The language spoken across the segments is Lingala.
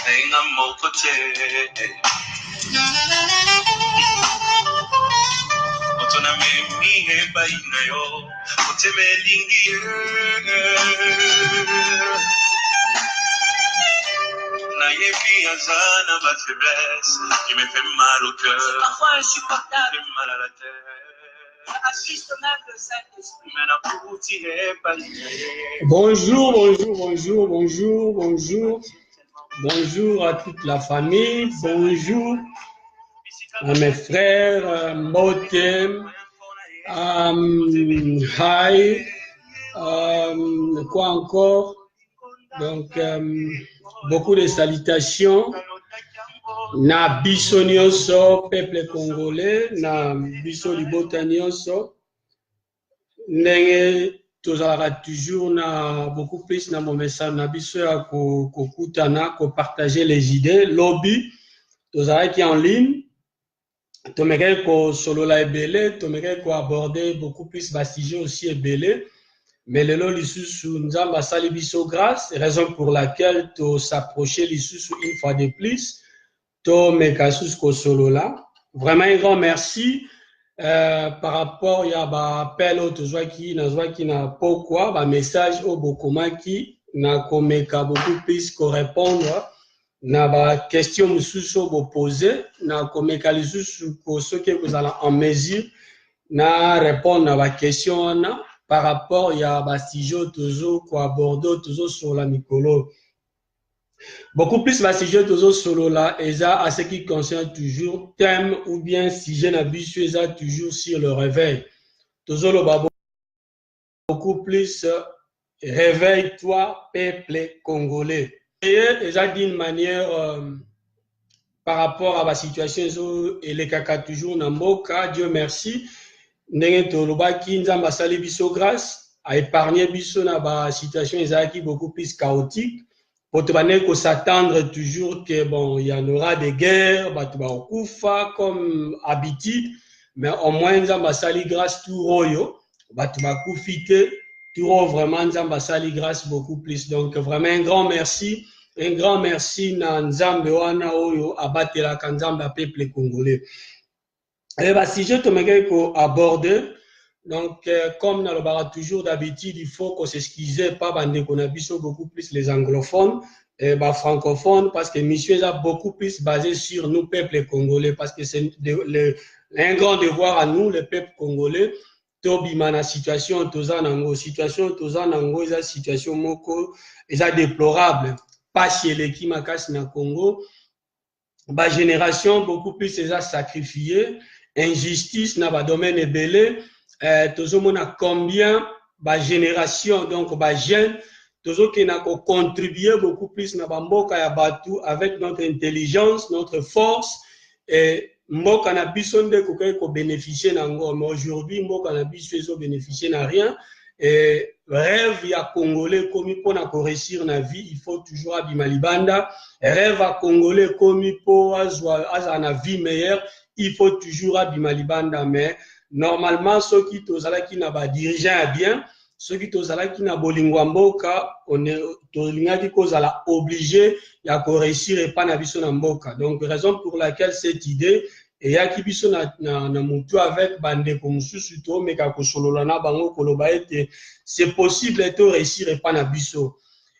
Nenga mokote Otona memi heba inayo Oteme lingi Na yebi azana ba faiblesse Qui me fait mal au cœur C'est parfois insupportable Fait mal à la tête Assiste même le Saint-Esprit Bonjour, bonjour, bonjour, bonjour, bonjour. Bonjour à toute la famille, bonjour à mes frères, Motem, Hi, quoi encore? Donc, beaucoup de salutations. Na biso nyonso, peuple congolais, na biso libota nyonso. Ndenge tozalaka toujours na beaucoup plus na mon message na biso ya kokutana ko partager les idées lobby tozalaki en ligne tomeke ko solola ebele tomeke ko aborder beaucoup plus ba sujet aussi ebele mais lelo lisusu nzamba sali biso grâce raison pour laquelle to s'approcher lisusu une fois de plus to meka sus ko solola vraiment un grand merci. Par rapport à l'appel au qui na pourquoi ba message au bokomaki na komeka beaucoup plus ko répondre na ba question mususu bo poser na komeka lisusu ko ce que vous allez en mesure na répondre à ba question na par rapport à ba sujet toujours ko aborder toujours sur la mikolo. Beaucoup plus la sujet toujours solo là, et ça à ce qui concerne toujours thème ou bien sujet n'habitué ça toujours sur le réveil. Toujours le beaucoup plus réveille-toi peuple congolais. Et ça d'une manière par rapport à la situation et les caca toujours dans Moka, Dieu merci. Ndenge toloba ki nzamba sali biso grâce à épargner biso na ba situation ezaki beaucoup plus chaotique. Pour te s'attendre toujours que bon, il y en aura des guerres, comme habitude, mais au moins nzamba sali grâce tout royo, kufite tout vraiment nzamba sali grâce beaucoup plus. Donc vraiment un grand merci na nzambe wana oyo abatela kanzamba peuple congolais. Et bah si je te mets ko aborder donc, comme dans le bar toujours d'habitude, il faut qu'on s'excuse pas bande qu'on a beaucoup plus les anglophones et bah, francophones parce que monsieur a beaucoup plus basé sur nous peuple congolais parce que c'est un grand devoir à nous le peuple congolais. Tobimana situation tozanango situation eza situation moko eza déplorable pas chez les Kimakas na Congo. Ba génération beaucoup plus eza sacrifié injustice na ba domaine ebele. Toujours a combien ba génération donc ba jeune toujours qui n'a contribué beaucoup plus na mboka ya batu avec notre intelligence notre force et mboka na biso nde ko bénéficier nango mais aujourd'hui mboka na biso ezo bénéficier na rien et rêve ya congolais comme pour na réussir na vie il faut toujours abima libanda rêve à congolais comme pour azwa na vie meilleure il faut toujours abima libanda mais normalement ceux qui tozalaki na ba dirigeant bien ceux qui tozalaki na bolingwa mboka on est tolingaki kozala obligé ya ko réussir et pas na biso na mboka donc raison pour laquelle cette idée et yaki biso na mutu avec bande ko mususu to meka ko solola na bango koloba ete c'est possible to réussir et pas na biso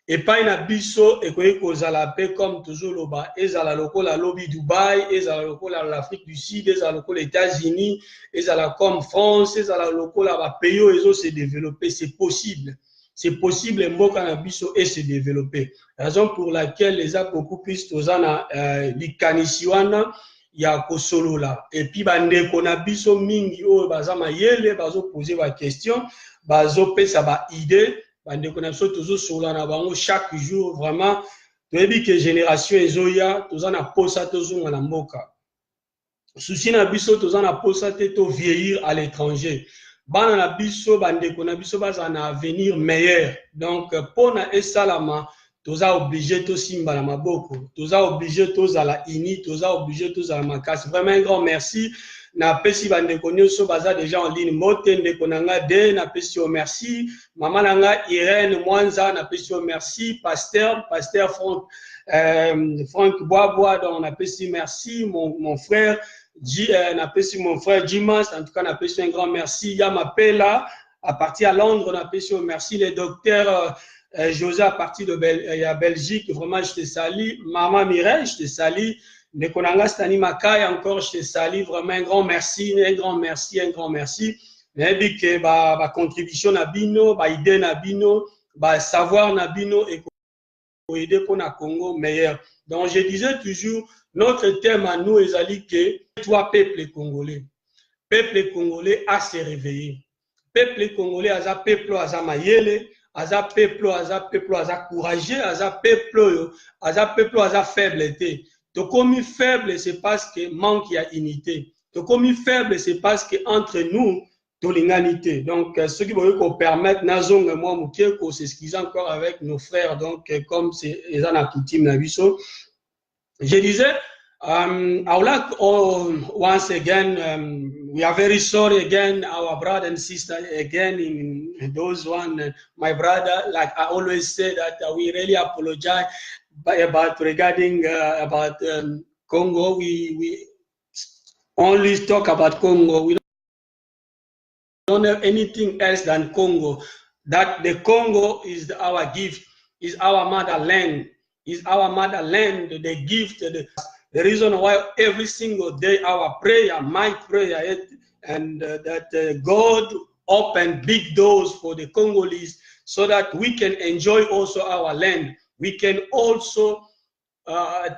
et pas na biso et ko kozala pe comme toujours loba ezala lokola lobby Dubaï ezala lokola l'Afrique du Sud ezala lokola les États-Unis ezala comme France ezala lokola ba pays ezo se développer c'est possible mboka na biso et se développer raison pour laquelle les a beaucoup plus tozana likanisi wana ya kosolola et puis bandeko na biso mingi oyo baza mayele bazo poser ba question bazo pesa ba idée bandeko na biso tozo solola na bango chaque jour vraiment toyebi que génération ezoya tozana posa tozonga na mboka souci na biso tozana posa te to vieillir à l'étranger bana na biso bandeko na biso baza na avenir meilleur donc pona esalama toza obligé to simba na maboko, toza obligé toza la ini, toza obligé toza la makasi. Vraiment un grand merci. Na pesi bandeko nyonso baza déjà en ligne. Mote ndeko nanga de na pesi o merci. Maman nanga Irène Mwanza na pesi o merci. Pasteur Franck Bois, donc na pesi merci. Mon frère na pesi mon frère Jimas, en tout cas na pesi un grand merci. Ya m'appelle à partir à Londres, on a pesi o merci. Les docteurs José à partir de Belgique, vraiment je te salue. Maman Mireille, je te salue. Nekonanga Stani Makai, encore je te salue. Vraiment un grand merci, un grand merci, un grand merci. Mais dit que ba contribution na bino, ba idée na bino, ba savoir na bino et pour aider pour na Congo meilleur. Donc je disais toujours, notre thème à nous est ali que toi peuple congolais a se réveillé. Peuple congolais aza peuple aza mayele. Aza peuple, aza courageux, aza peuple, aza faible. To komi faible, c'est parce que manque y a unité. To komi faible, c'est parce que entre nous, to l'inganité. Donc, ce qui veut qu'on permette, nazong et moi, mouké, qu'on s'excuse encore avec nos frères. Donc, comme c'est les ana coutume na biso. Je disais, I would like once again, we are very sorry again, our brother and sister again in those one, my brother, like I always say that we really apologize about regarding about Congo. We only talk about Congo. We don't have anything else than Congo. That the Congo is our gift, is our motherland, the gift, the reason why every single day our prayer, my prayer, and that God open big doors for the Congolese so that we can enjoy also our land. We can also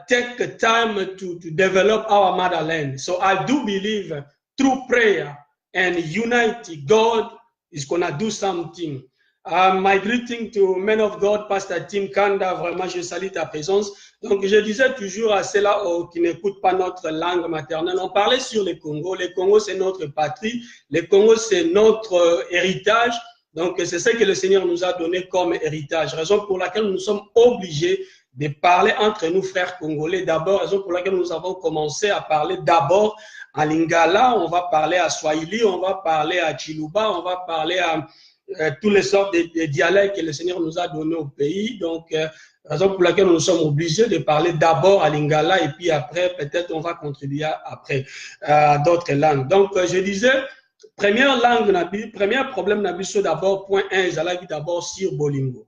take the time to develop our motherland. So I do believe through prayer and unity, God is going to do something. My greeting to men of God, Pastor Tim Kanda, vraiment je salue ta présence. Donc je disais toujours à ceux-là qui n'écoutent pas notre langue maternelle, on parlait sur le Congo. Le Congo c'est notre patrie, le Congo c'est notre héritage. Donc c'est ce que le Seigneur nous a donné comme héritage, raison pour laquelle nous sommes obligés de parler entre nous frères congolais d'abord, raison pour laquelle nous avons commencé à parler d'abord en Lingala, on va parler à Swahili, on va parler à Chiluba, on va parler à tous les sortes de dialectes que le Seigneur nous a donnés au pays. Donc, raison pour laquelle nous sommes obligés de parler d'abord à Lingala et puis après, peut-être on va contribuer après à d'autres langues. Donc, je disais, première langue, premier problème, d'abord, point 1, j'allais d'abord sur Bolingo.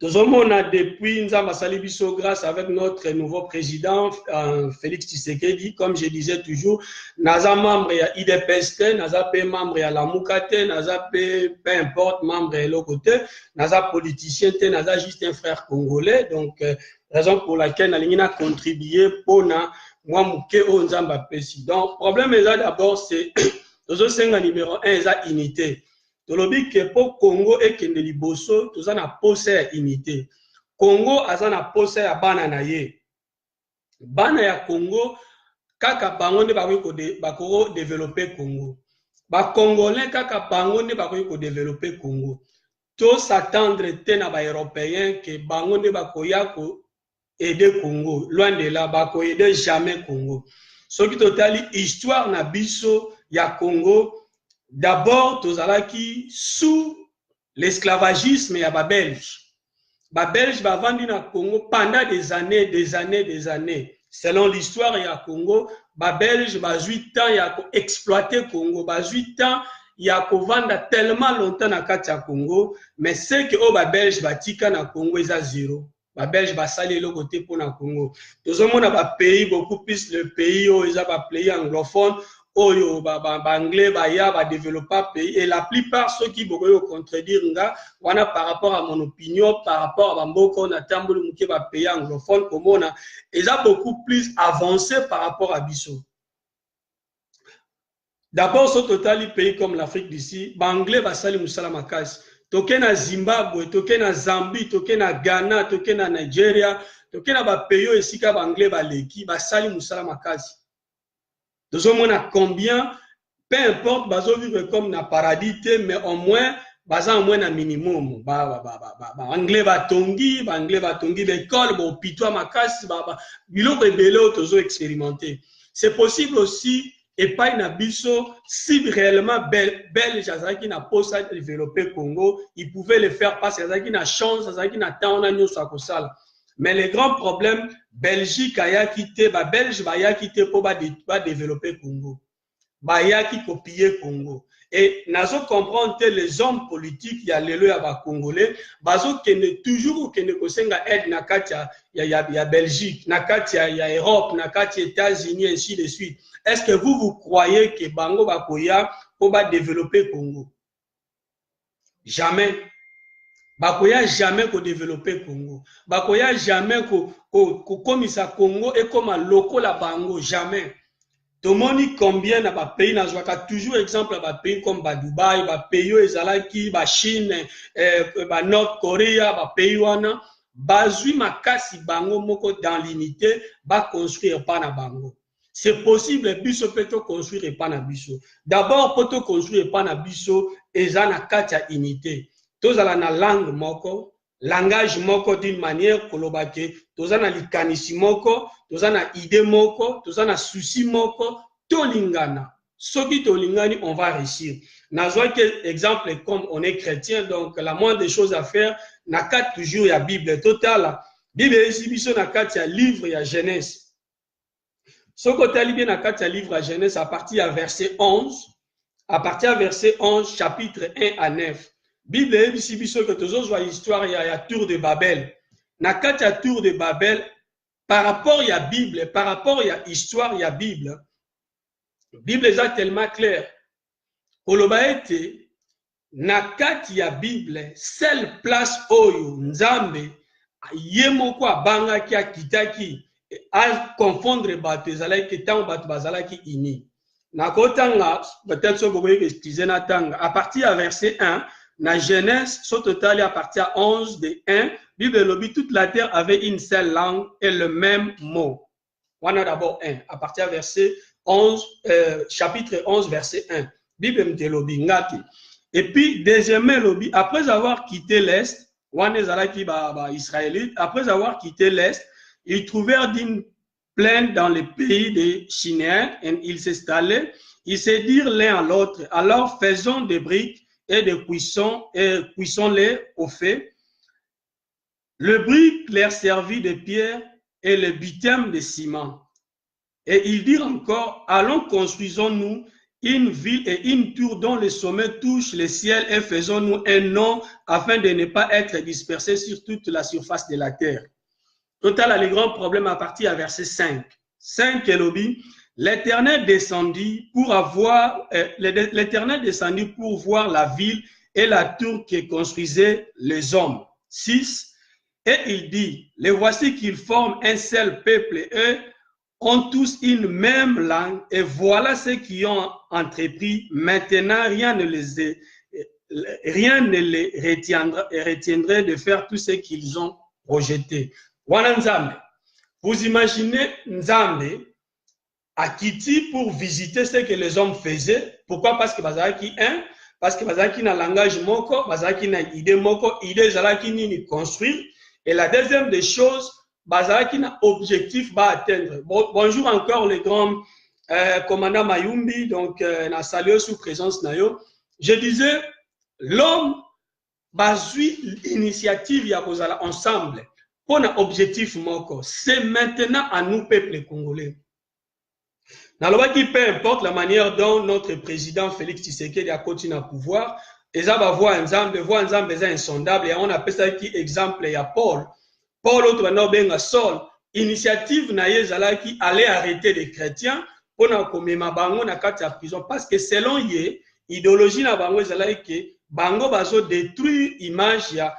On a depuis Nzamba Salibiso, grâce avec notre nouveau président, Félix Tshisekedi, comme je disais toujours, naza membre à IDPST, naza pe membre à la Moukate, naza peu importe, membre à l'autre côté, naza politicien, naza juste un frère congolais, donc raison pour laquelle Nalingina a contribué pour moi mouké au Nzamba Pesi. Donc, problème est là d'abord, c'est, numéro 1, c'est unité. Tolobi que pour Congo et Kende Liboso, tout ça na possé unité. Congo a na possé à bana na ye. Bana ya Congo, kaka bango ne bako développer Congo. Ba Congolais kaka bango ne bako développer Congo. To s'attendre te na ba Européens que bango ne bako ya ko aider Congo. Loin de là, bako aider jamais Congo. Ce qui totali histoire na biso ya Congo. D'abord, tozalaki sous l'esclavagisme ya ba Belge. Ba Belge ba vandi na Congo pendant des années. Selon l'histoire ya Congo, ba Belge ba 8 ans ya ko exploiter Congo, ba 8 ans ya ko vanda tellement longtemps na kati ya Congo, mais c'est que ba Belge ba tika na Congo eza zéro. Ba Belge ba sali le côté pour na Congo. Tozomona ba pays beaucoup plus le pays où eza ba pays anglophone. Oyo anglais ba développer pays et la plupart ceux qui beaucoup contredire nga wana par rapport à mon opinion par rapport à mboko na tambulu muke ba pays anglophone comme on a beaucoup plus avancé par rapport à biso. D'abord ce total pays comme l'Afrique d'ici anglais ba sali musala makasi toke na Zimbabwe toke na Zambie toke na Ghana toke na Nigeria toke na ba pays esika ba anglais ba leki ba sali musala makasi. Nous avons combien, peu importe, bazo vivre comme na paradis, mais au moins, baza au moins un minimum anglais batongi l'école bon pitois makasi biloko ebele tozo expérimenter. C'est possible aussi et pas une biso si réellement belge azaki na posa développer Congo, il pouvait le faire parce que azaki na chance, azaki na temps na nyoso akosala. Mais le grand problème, Belgique a quitté, Belge a quitté pour développer Congo. Baya qui copier Congo. Et nazo comprendre que les hommes politiques, il y a les Congolais, bazo kene toujours kene kosenga aide na katia ya Belgique, na katia ya Europe, na katia États-Unis ainsi de suite. Est-ce que vous croyez que bango bakoya pour développer Congo? Jamais. Bakoya jamais ko développer Congo. Bakoya jamais ko komisa Congo et comme loko la bango jamais. Tomoni combien na ba pays na zwaka toujours exemple ba pays comme ba Dubaï, ba pays ezalaki, ba Chine, ba Nord Korea, ba pays wana bazui makasi bango moko dans l'unité ba construire pas na bango. C'est possible biso peto construire pas na biso. D'abord poto construire pas na biso ezana katia unité. Tozala na langue moko, langage moko d'une manière kolobake, tozana likanisi moko, tozana idée moko, tozana souci moko, tolingana. Soki tolingani, on va réussir. Nazwa que exemple comme on est chrétien, donc la moindre des choses à faire, na kat toujours ya Bible totale. Bible exhibition na kat ya livre ya Genèse. Soko tali bien na kat ya livre ya Genèse à partir à verset 11, à partir du verset 11, chapitre 1 à 9. Bible ebisi biso que tozozwa histoire ya tour de Babel. Na kati ya tour de Babel par rapport ya Bible, par rapport ya histoire ya Bible. Bible est tellement clair. Koloba ete na kati ya Bible seule place oyo Nzambe yemoko abangaki akitaki a confondre bato ezalaki tango bato bazalaki ini. Na kotanga peut-être so boboye que excusez na tanga à partir à verset 1 na Genèse, au total, à partir de 11 de 1, Bible lobby, toute la terre avait une seule langue et le même mot. On a d'abord 1, à partir de verset 11, chapitre 11, verset 1. Bible me lobby, ngati. Et puis, deuxièmement, lobby, après avoir quitté l'Est, on est allé israélite, après avoir quitté l'Est, ils trouvèrent d'une plaine dans le pays des Chinéens, et ils s'installaient, ils se dirent l'un à l'autre, alors faisons des briques et de cuissons-les au feu. Le brique leur servit de pierre et le bitume de ciment. Et ils dirent encore, allons construisons-nous une ville et une tour dont le sommet touche le ciel et faisons-nous un nom afin de ne pas être dispersés sur toute la surface de la terre. Total, les grands problèmes à partir à verset 5. 5, Elobi. L'Éternel descendit pour voir la ville et la tour que construisaient les hommes. 6. Et il dit, les voici qu'ils forment un seul peuple et eux ont tous une même langue et voilà ceux qui ont entrepris. Maintenant, rien ne les retiendrait de faire tout ce qu'ils ont rejeté. Wana Nzambe. Vous imaginez Nzambe à Kiti pour visiter ce que les hommes faisaient. Pourquoi? Parce que bazalaki parce que bazalaki na langage moko, bazalaki na idée moko, idée zalaki ni construire. Et la deuxième des choses, bazalaki na objectif ba atteindre. Bonjour encore les grands commandant Mayumbi, donc na salué sous présence nayo. Je disais l'homme bazui initiative ya kozala ensemble pour un objectif moko. C'est maintenant à nous peuple congolais. Qui peu importe la manière dont notre président Félix Tshisekedi a continué à pouvoir, et ça va voir ensemble est insondable, et on appelle ça qui exemple, il y a Paul, autre benga Saul, initiative na yezala qui allait arrêter les chrétiens pour na komema bango na kati ya prison, parce que selon ye, idéologie na bango ezala que bango bazo détruire image ya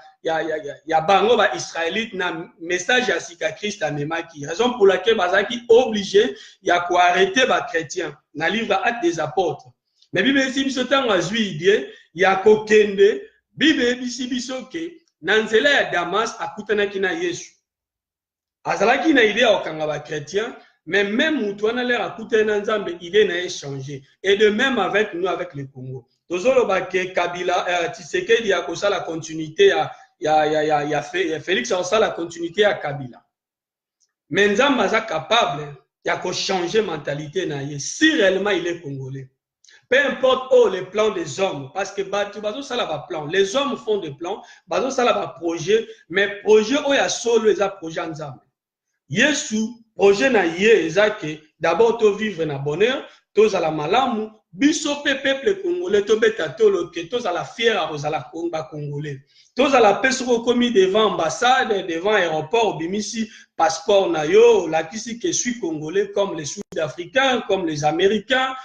bango ba israélite na message ya sika Christ amemaki, raison pour laquelle bazaki obligé ya ko arrêter ba chrétiens na livre Actes des apôtres. Mais Bible si biso tango azwi idée ya ko kende, Bible bisi biso ke na nzela ya Damas akutanaki na Yesu. Azalaki na idée ya okanga ba chrétiens, mais même mutu wana l'air akutana na Nzambe idée na changé. Et de même avec nous avec le Congo. tozoloba ke Kabila Tshisekedi a kosa la continuité ya Félix a kosa la continuité ya Kabila. Mais Nzambe aza capable ya ko changer mentalité na ye si réellement il est congolais. Peu importe les plans des hommes, parce que bazo sala ba plan, les hommes font des plans, bazo sala ba projet, mais projet oya solo eza projet Nzambe. Yesu projet na ye eza ke d'abord to vivre na bonheur, to za la malamu, biso peuple congolais to beta tolo ke to za la fier a rozala ba congolais. To za la peso commis devant ambassade, devant aéroport, bimisi passeport na yo, la kisi ke suis congolais comme les Sud-Africains, comme les Américains.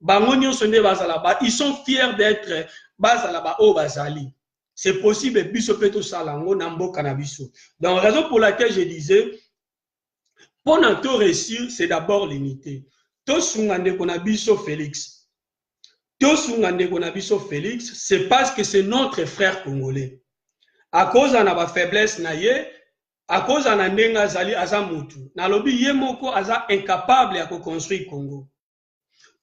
Ils sont fiers d'être bazalaba au bazali. C'est possible biso peto salango nambo canabiso. Donc raison pour laquelle je disais pour notre réussir c'est d'abord l'unité. To sungande konabiso Félix. To sungande konabiso Félix, c'est parce que c'est notre frère congolais. À cause de la faiblesse na ye, à cause de la ndenga zali azamutu. Na lobi ye moko aza incapable à construire Congo.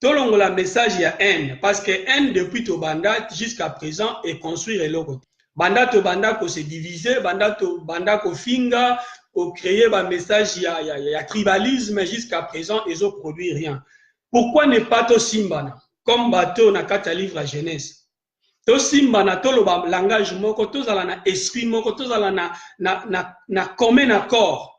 Tolongo la message ya haine parce que haine depuis to banda jusqu'à présent est construire eloko. Banda to banda ko se diviser, banda to banda ko finga, ko créer ba message ya tribalisme jusqu'à présent ils ont produit rien. Pourquoi ne pas to simbana comme bateau na kata livre la jeunesse. To simbana to lo ba langage moko to zala na esprit moko to zala na commun accord.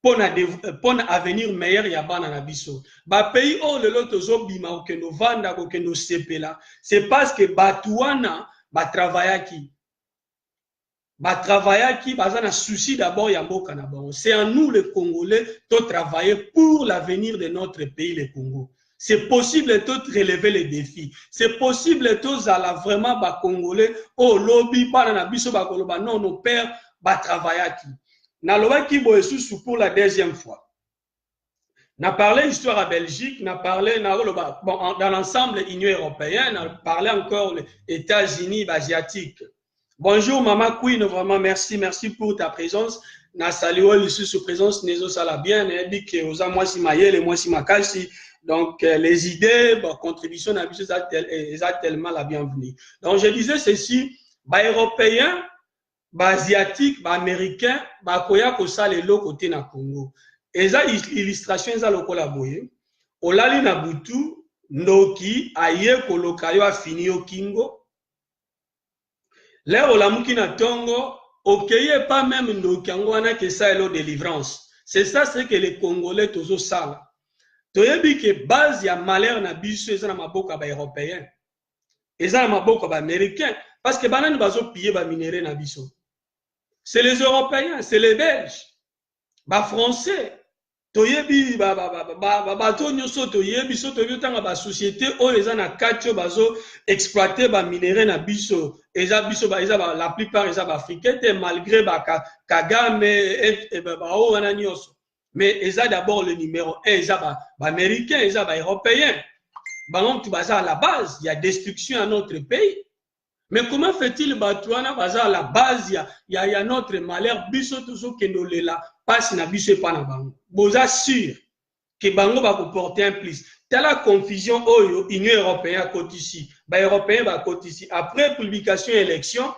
Pour un avenir meilleur ya bana na biso ba pays le loto zo bima o ke no vanda ko ke no sepela c'est parce que batuana ba travaillaki baza na souci d'abord ya mboka na bango. C'est à nous les Congolais de travailler pour l'avenir de notre pays le Congo. C'est possible de relever les défis. C'est possible de zala vraiment ba Congolais lobby bana na biso ba koloba non nos pères ba travaillaki. Nalobaki boesusu pour la deuxième fois. On a parlé histoire à Belgique, on a parlé dans l'ensemble Union européenne, on a parlé encore les États-Unis asiatiques. Bonjour Maman Queen, vraiment merci pour ta présence. Na salué le sous présence Nezo sala bien, on dit que aux moi si maïel et moi si makasi. Donc les idées, contribution na biso tellement la bienvenue. Donc je disais ceci, européens asiatique, américain, koya kosala le côté na Congo. Eza illustration eza lokola boye. Olali na butu ndoki aye koloka yo afini yo kingo. Le olamuki na tongo okeye pas même ndoki yango wana ke sa elo délivrance. C'est ça ce que les Congolais tozo sala. Toyebi ke base ya malheur na biso eza na maboka ba européen. Eza na maboka ba américain parce que banani bazo piller ba minéraux na biso. C'est les Européens, c'est les Belges, les Français. Toyebi bato nyoso toyebi so toyebi tanga ba société o eza na katio bazo exploiter ba minéraux na biso eza biso ba eza la plupart eza ba africains malgré ba Kagame et ba o wana nyoso. Mais eza d'abord le numéro 1 eza ba américains eza ba européens. Bango tu baza à la base, il y a destruction à notre pays. Mais comment fait-il batouana baza à la base ya notre malheur biso toujours kendo lela passe na biso pa na bango. Boza sûr que bango va porter un plus. Telle la confusion oyo Union européenne côté ici, ba européen ba côté ici. Après publication élection,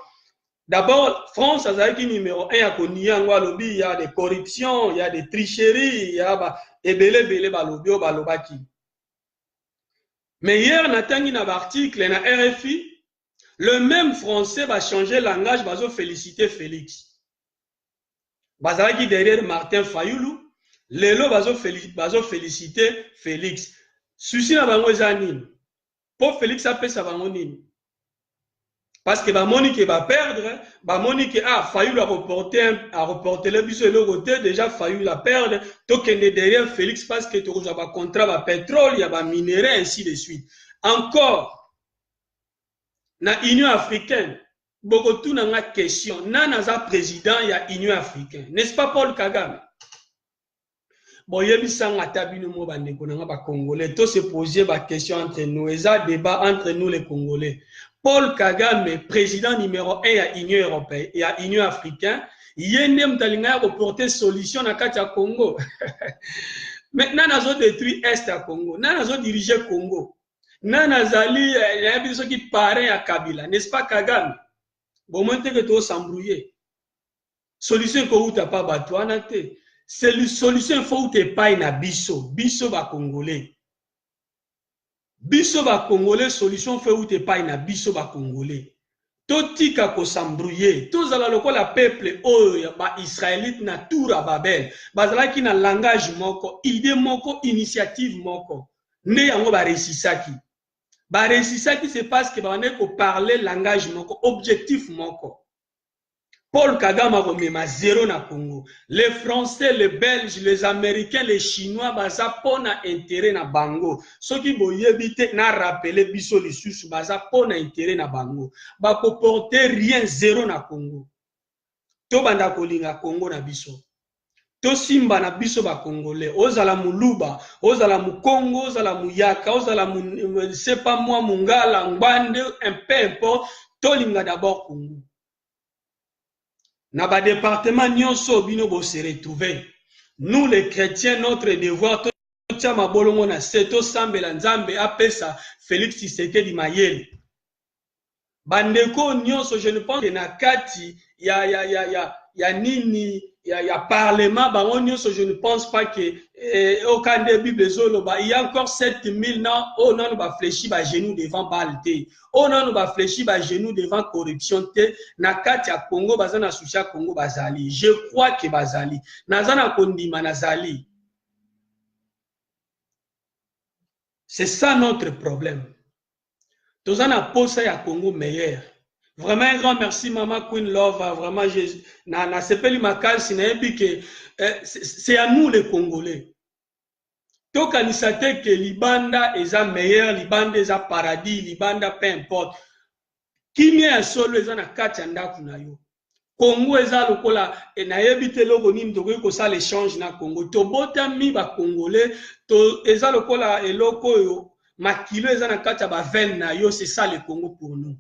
d'abord France a qui numéro 1 ya koni yango lobby, il y a des corruptions, il y a des tricheries, il y a ba ebele ba lobby ba lobaki. Mais hier natangi na article na RFI le même français va changer langage, va féliciter Félix. Bazaki derrière Martin Fayoulou, Lelo va féliciter Félix. Souci na bango ezanine. Pour Félix appelle ça bangonine. Parce que Monique va perdre, Monique Fayoulou a reporté le bus de l'autre côté, déjà Fayoulou a perdre, token derrière Félix parce que tu as un contrat de pétrole, il y a un minerai, ainsi de suite. Encore, na Union africaine, beaucoup tout na question, nanaza président ya Union africaine, n'est-ce pas Paul Kagame? Bon, yebi sanga tabino mo bandeko na ba Congolais, to se poser ba question entre nous, eza débat entre nous les Congolais. Paul Kagame, président numéro 1 ya Union européenne, ya Union africaine, yende mtalinga ko porter solution na kati ya Congo. Maintenant nazo détruire est à Congo, nazo diriger Congo. Nanazali, il y a des gens qui parrain à Kabila, n'est-ce pas Kagame? Bon, maintenant que tu s'embrouiller. Solution que tu n'as pas battu, c'est la solution qu'il faut que tu pas na biso. Biso va Congolais. Biso va Congolais, solution fait où tu pas na biso va Congolais. Totika ko s'embrouiller. Tous ala lokola peuple oyo ba israélite na tour à Babel. Bazala ki na langage moko, idée moko, initiative moko. Ne yango ba resisaki. Ba resisaki c'est parce que ba ne ko parler langage moko, objectif moko. Paul Kagame a remis zéro na Congo. Les Français, les Belges, les Américains, les Chinois, baza pona intérêt na bango. Ceux qui boyebite na rappelé biso les sous, baza pona intérêt na bango. Ba ko porter rien zéro na Congo. To banda kolinga Congo na biso. To simba na biso ba Congolais. Ozala muluba, ozala mu Congo, ozala mu Yaka, ozala mu c'est pas moi mungala, ngwande, un peu importe. To linga d'abord Congo. Dans le département, nous se retrouver. Nous, les chrétiens, notre devoir, Félix Tshisekedi Mayele. Bandeko, je ne pense que Nakati, il y a nini, il y a parlement, je ne pense pas que aucun des Bibles, il y a encore 7000 ans, oh non, nous va fléchir à genoux devant Balte. Oh non, nous va fléchir à genoux devant corruption. Nakati à Congo, bazana soucia Congo bazali. Je crois que bazali. Nazana kondima nazali. C'est ça notre problème. Tous en a posé à Congo meilleur. Vraiment un grand merci Maman Queen Love, vraiment na sepeli makasi na ebi que c'est à nous les Congolais. Tokanisate que Libanda est meilleur, Libanda est paradis, Libanda peu importe. Kimia solo est na kati ndaku na yo. Congo est lokola et na ebite logo nini to ko ça l'échange na Congo. To botami ba Congolais, to eza lokola eloko yo makilo est na kati ba veine na yo, c'est ça le Congo pour nous.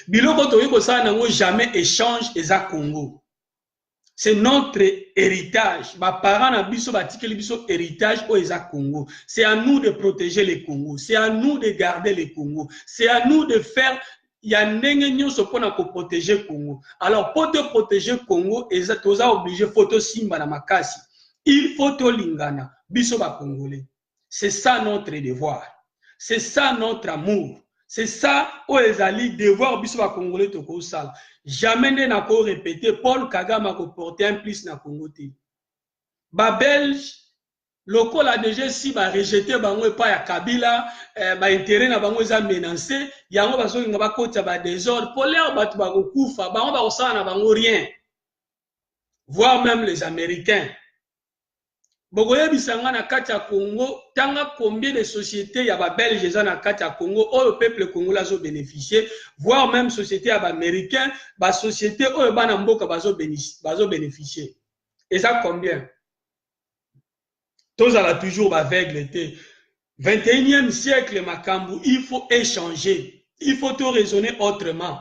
Biloko toyiko ça nango jamais échange eza Congo. C'est notre héritage. Ba parents na biso batikeli biso héritage o eza Congo. C'est à nous de protéger le Congo. C'est à nous de garder le Congo. C'est à nous de faire ya ndenge nyonso pona ko protéger Congo. Alors pour te protéger Congo, eza toza obligé photo simba na makasi. Il faut to lingana biso ba Congolais. C'est ça notre devoir. C'est ça notre amour. C'est ça, où ezali devoir biso ba Congolais toko sala. Jamais n'a pas répété Paul Kagame a porté un plus na Congo te. Ba Belge, local a déjà si ba rejeté bango pa ya Kabila, ba intérêt na bango eza menacé, yango baso nga ba kota ba désordre, pour l'air ba ba kufa, bango ba osana na bango rien. Voire même les Américains. Bogoye bisanga na kati ya Congo, tanga combien de sociétés ya ba Belge za na kati ya Congo, le peuple congolais a bénéficié, voire même sociétés ya ba Américains, ba société oyo bana mboka bazo bénéficier. Et ça combien? Tous ala toujours ba aveugle té. 21e siècle makambu, il faut échanger, il faut tout raisonner autrement.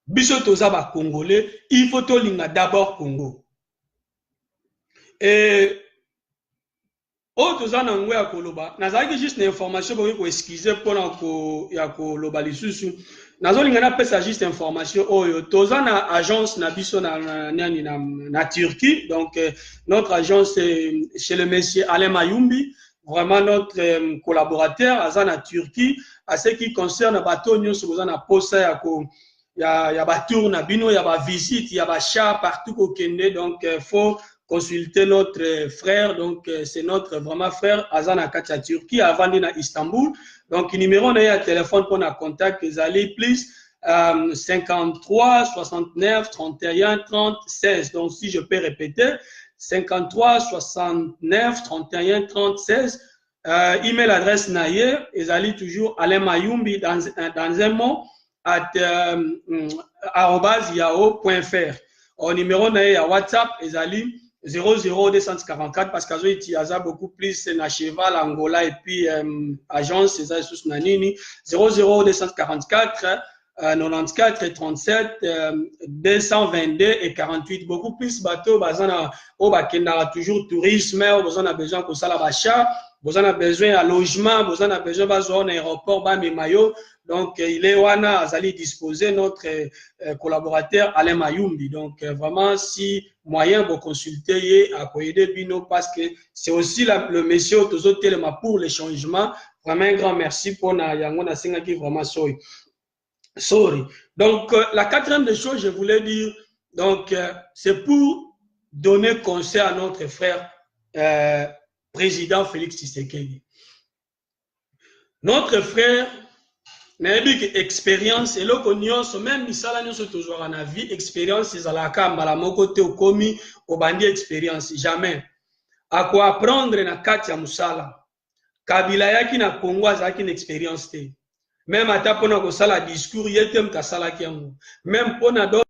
Biso toza ba Congolais, il faut to linga d'abord Congo. Et oh, tout ça, n'angwe à Koloba. N'azaki juste une information pour vous excuser pour ya Koloba lisusu. N'azoli ngana pesa juste information. Oh, tout ça na agence na biso na Turquie. Donc notre agence chez le monsieur Alain Mayumbi, vraiment notre collaborateur à na Turquie. À ce qui concerne bateau nyonso boza na posa ya batour na bino ya ba visite ya ba chat partout au Kenya. Donc faut consulter notre frère, donc c'est notre vraiment frère Azana Katia Turquie avant d'aller à Istanbul. Donc numéro de téléphone pour un contact Zali plus 53 69 31 30 16. Donc si je peux répéter 53 69 31 30 16. Email adresse naye Zali toujours Alain Mayumbi dans un mot @yahoo.fr. Au numéro naye à WhatsApp Zali 00244 parce qu'il y a beaucoup plus na cheval Angola et puis agence c'est sous nanini 00244 94 37 222 et 48 beaucoup plus bateau bazana au bakenda toujours tourisme on a besoin que ça la bacha vous en avez besoin à logement, vous en avez besoin d'un aéroport, mayo. Donc, il est wana azali disposé notre collaborateur Alain Mayumbi. Donc, vraiment, si moyen vous consulter à Koyede Bino, parce que c'est aussi le monsieur Tozo Telema pour les changements. Vraiment un grand merci pour na Yangona Singa qui vraiment sorry. Donc, la quatrième des choses, je voulais dire, donc, c'est pour donner conseil à notre frère président Félix Tshisekedi. Notre frère, mais expérience et le cognos même misala nyonso toujours en vie expérience ezalaka mbala moko te okomi obandi expérience jamais à quoi apprendre na kati ya musala kabila yaki na Congo azalaki na expérience te même ata pona kosala discours yete mtasala kiango même pona